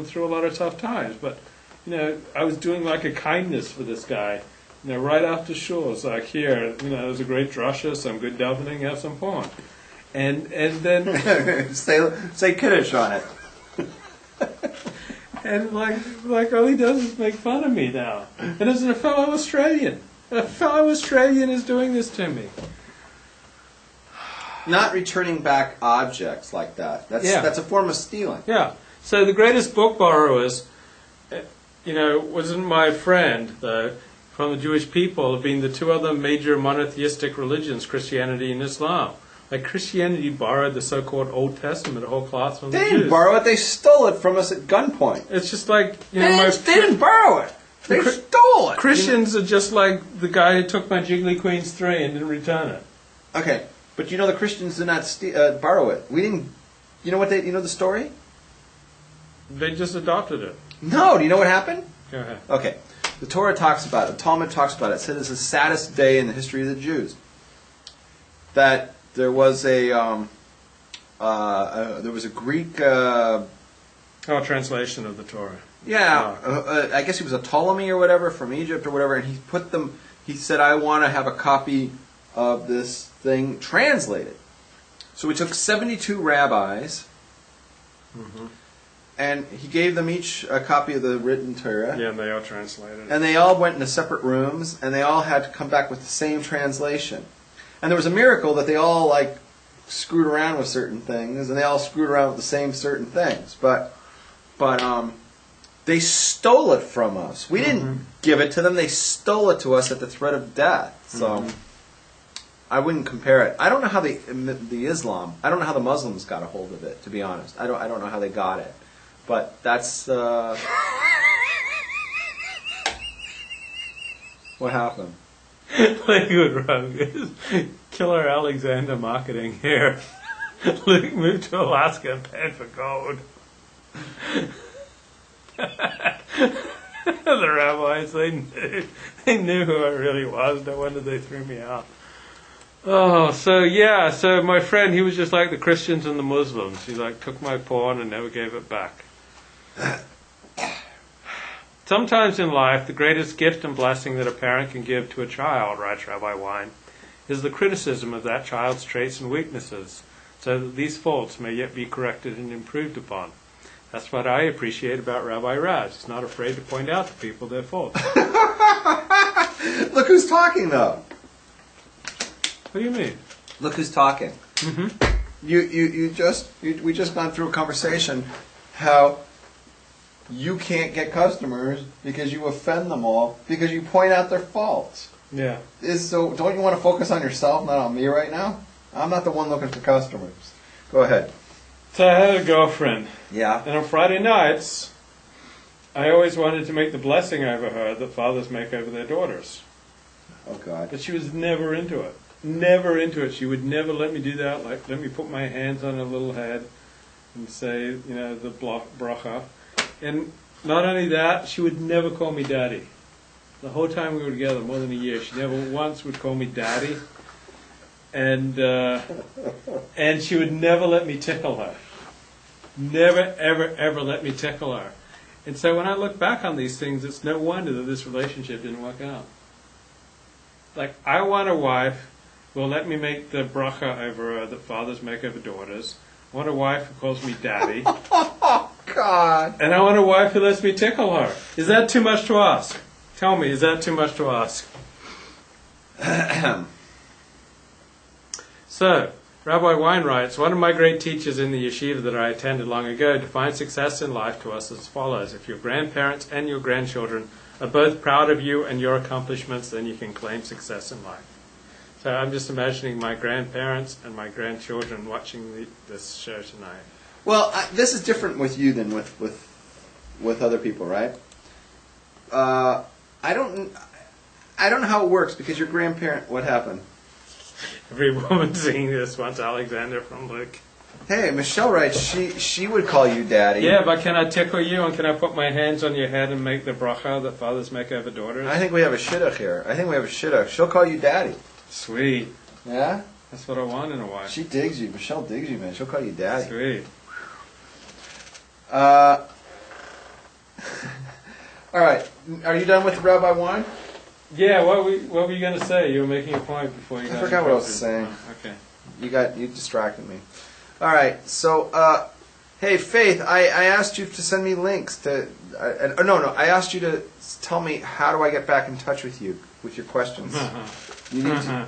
through a lot of tough times. But, I was doing like a kindness for this guy. Right after shul, it's like, here, there's a great drasha, some good davening, have some porn. And then... say Kiddush on it. And like all he does is make fun of me now. And it's a fellow Australian. A fellow Australian is doing this to me. Not returning back objects like that. That's a form of stealing. Yeah. So the greatest book borrowers, wasn't my friend, though, from the Jewish people, have been the two other major monotheistic religions, Christianity and Islam. Like Christianity borrowed the so-called Old Testament whole cloth from the Jews. They didn't borrow it, they stole it from us at gunpoint. It's just like, they didn't borrow it. They stole it. Christians are just like the guy who took my Jiggly Queens 3 and didn't return it. Okay, but the Christians did not borrow it. We didn't. You know the story? They just adopted it. No. Do you know what happened? Go ahead. Okay, the Torah talks about it. The Talmud talks about it. It said it's the saddest day in the history of the Jews. That there was a Greek. Translation of the Torah. Yeah, I guess he was a Ptolemy or whatever from Egypt or whatever, and he put them. He said, "I want to have a copy of this thing translated." So we took 72 rabbis, and he gave them each a copy of the written Torah. Yeah, and they all translated. And they all went into separate rooms, and they all had to come back with the same translation. And there was a miracle that they all screwed around with certain things, and they all screwed around with the same certain things, but they stole it from us. We didn't give it to them. They stole it to us at the threat of death. So I wouldn't compare it. I don't know how the Islam, I don't know how the Muslims got a hold of it, to be honest. I don't know how they got it. But that's... What happened? Lakewood Road is Killer Alexander marketing here. Luke moved to Alaska and paid for gold. The rabbis, they knew who I really was. No wonder they threw me out. So my friend, he was just like the Christians and the Muslims. He took my porn and never gave it back. Sometimes in life, the greatest gift and blessing that a parent can give to a child, writes Rabbi Wein, is the criticism of that child's traits and weaknesses, so that these faults may yet be corrected and improved upon. That's what I appreciate about Rabbi Raz. He's not afraid to point out to people their faults. Look who's talking, though. What do you mean? Look who's talking. We just gone through a conversation how you can't get customers because you offend them all because you point out their faults. Yeah. So don't you want to focus on yourself, not on me right now? I'm not the one looking for customers. Go ahead. So I had a girlfriend. Yeah. And on Friday nights, I always wanted to make the blessing over her that fathers make over their daughters. Oh, God. But she was never into it. Never into it. She would never let me do that. Let me put my hands on her little head and say, the bracha. And not only that, she would never call me daddy. The whole time we were together, more than a year, she never once would call me daddy. And she would never let me tickle her. Never, ever, ever let me tickle her. And so when I look back on these things, it's no wonder that this relationship didn't work out. I want a wife who will let me make the bracha over her that fathers make over daughters. I want a wife who calls me daddy. Oh, God. And I want a wife who lets me tickle her. Is that too much to ask? Tell me, is that too much to ask? So, Rabbi Wein writes, one of my great teachers in the yeshiva that I attended long ago defined success in life to us as follows. If your grandparents and your grandchildren are both proud of you and your accomplishments, then you can claim success in life. So I'm just imagining my grandparents and my grandchildren watching this show tonight. Well, this is different with you than with other people, right? I don't know how it works because your grandparent. What happened? Every woman seeing this wants Alexander from Luke. Hey, Michelle writes she would call you daddy. Yeah, but can I tickle you and can I put my hands on your head and make the bracha that fathers make over daughters? I think we have a shidduch here. She'll call you daddy. Sweet. Yeah? That's what I want in a wife. She digs you. Michelle digs you, man. She'll call you daddy. Sweet. All right. Are you done with Rabbi Wine? Yeah, what were you going to say? You were making a point before you got I forgot what I was saying. Okay. You distracted me. All right. So, hey, Faith, I asked you to send me links to. No. I asked you to tell me how do I get back in touch with you with your questions. You need to.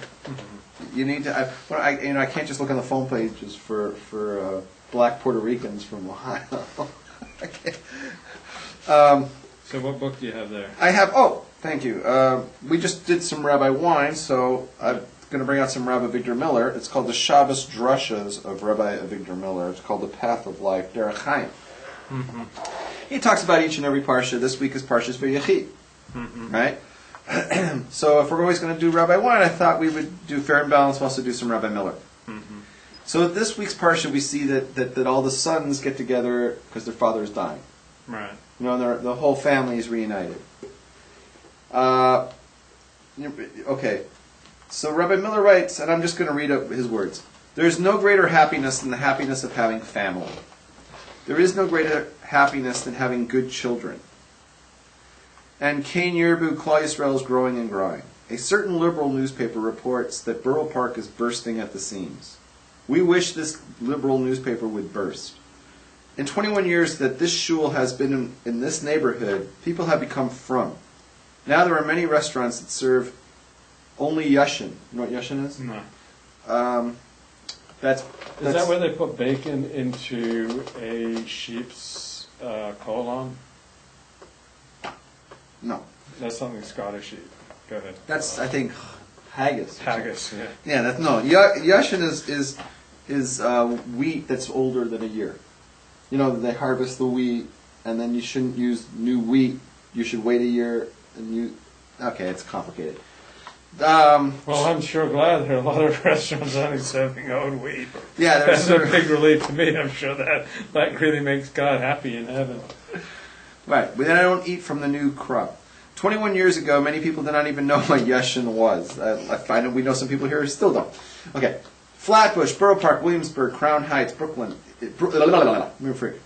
You need to. I can't just look on the phone pages for Black Puerto Ricans from Ohio. I can't. So what book do you have there? I have. Oh, thank you. We just did some Rabbi Wine, so I'm going to bring out some Rabbi Victor Miller. It's called the Shabbos Drushas of Rabbi Victor Miller. It's called the Path of Life, Derech Chaim. Mm-hmm. He talks about each and every parsha. This week is Parshas Vayechi, right? So if we're always going to do Rabbi Wine, I thought we would do Fair and Balanced, also do some Rabbi Miller. Mm-hmm. So this week's parsha, we see that all the sons get together because their father is dying. Right. You know, and the whole family is reunited. Okay, so Rabbi Miller writes, and I'm just going to read up his words. There is no greater happiness than the happiness of having family. There is no greater happiness than having good children. And Cain Yerbu, Klal Yisrael is growing and growing. A certain liberal newspaper reports that Borough Park is bursting at the seams. We wish this liberal newspaper would burst. In 21 years that this shul has been in this neighborhood, people have become frum. Now there are many restaurants that serve only yashin. You know what yashin is? No. Is that where they put bacon into a sheep's colon? No. That's something Scottish eat. Go ahead. That's, I think, haggis. Haggis, yeah. Yeah, that's no. Yashin is wheat that's older than a year. You know, they harvest the wheat, and then you shouldn't use new wheat. You should wait a year and use. Okay, it's complicated. Well, I'm sure glad there are a lot of restaurants only serving old wheat. Yeah, that's a big relief to me. I'm sure that really makes God happy in heaven. Right, but then I don't eat from the new crop. 21 years ago, many people did not even know what Yashin was. I find we know some people here who still don't. Okay, Flatbush, Borough Park, Williamsburg, Crown Heights, Brooklyn.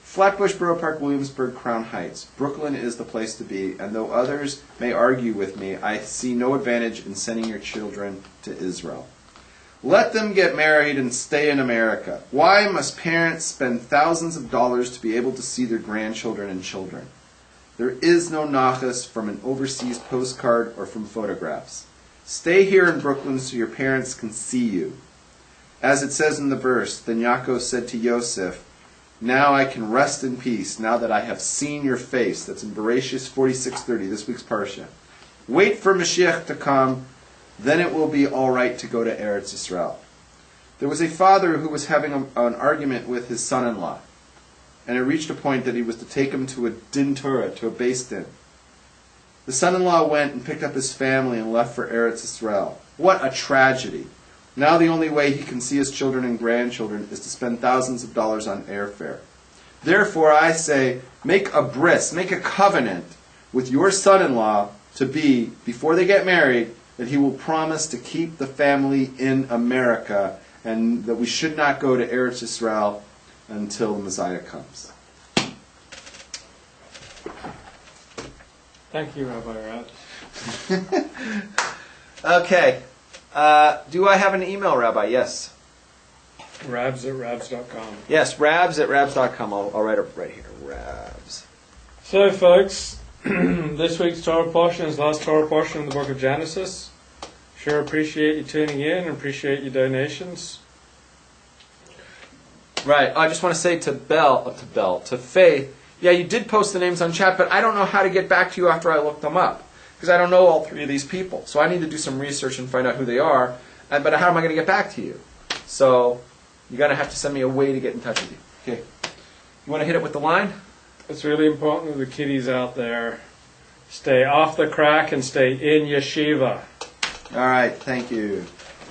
Flatbush, Borough Park, Williamsburg, Crown Heights. Brooklyn is the place to be, and though others may argue with me, I see no advantage in sending your children to Israel. Let them get married and stay in America. Why must parents spend thousands of dollars to be able to see their grandchildren and children? There is no nachas from an overseas postcard or from photographs. Stay here in Brooklyn so your parents can see you. As it says in the verse, then Yaakov said to Yosef, now I can rest in peace, now that I have seen your face. That's in Bereshit 46:30, this week's parsha. Wait for Mashiach to come, then it will be all right to go to Eretz Yisrael. There was a father who was having an argument with his son-in-law, and it reached a point that he was to take him to a din Torah, to a beis din. The son-in-law went and picked up his family and left for Eretz Yisrael. What a tragedy. Now the only way he can see his children and grandchildren is to spend thousands of dollars on airfare. Therefore, I say, make a bris, make a covenant with your son-in-law to be, before they get married, that he will promise to keep the family in America and that we should not go to Eretz Yisrael until the Messiah comes. Thank you, Rabbi Rad. Okay. Do I have an email, Rabbi? Yes. Rabs@rabs.com. Yes, rabs@rabs.com. I'll write it right here. Rabs. So, folks, this week's Torah portion is the last Torah portion in the book of Genesis. Sure appreciate you tuning in and appreciate your donations. Right. I just want to say to Faith, yeah, you did post the names on chat, but I don't know how to get back to you after I look them up. Because I don't know all three of these people. So I need to do some research and find out who they are. But how am I going to get back to you? So you're going to have to send me a way to get in touch with you. Okay. You want to hit it with the line? It's really important that the kiddies out there stay off the crack and stay in yeshiva. All right. Thank you.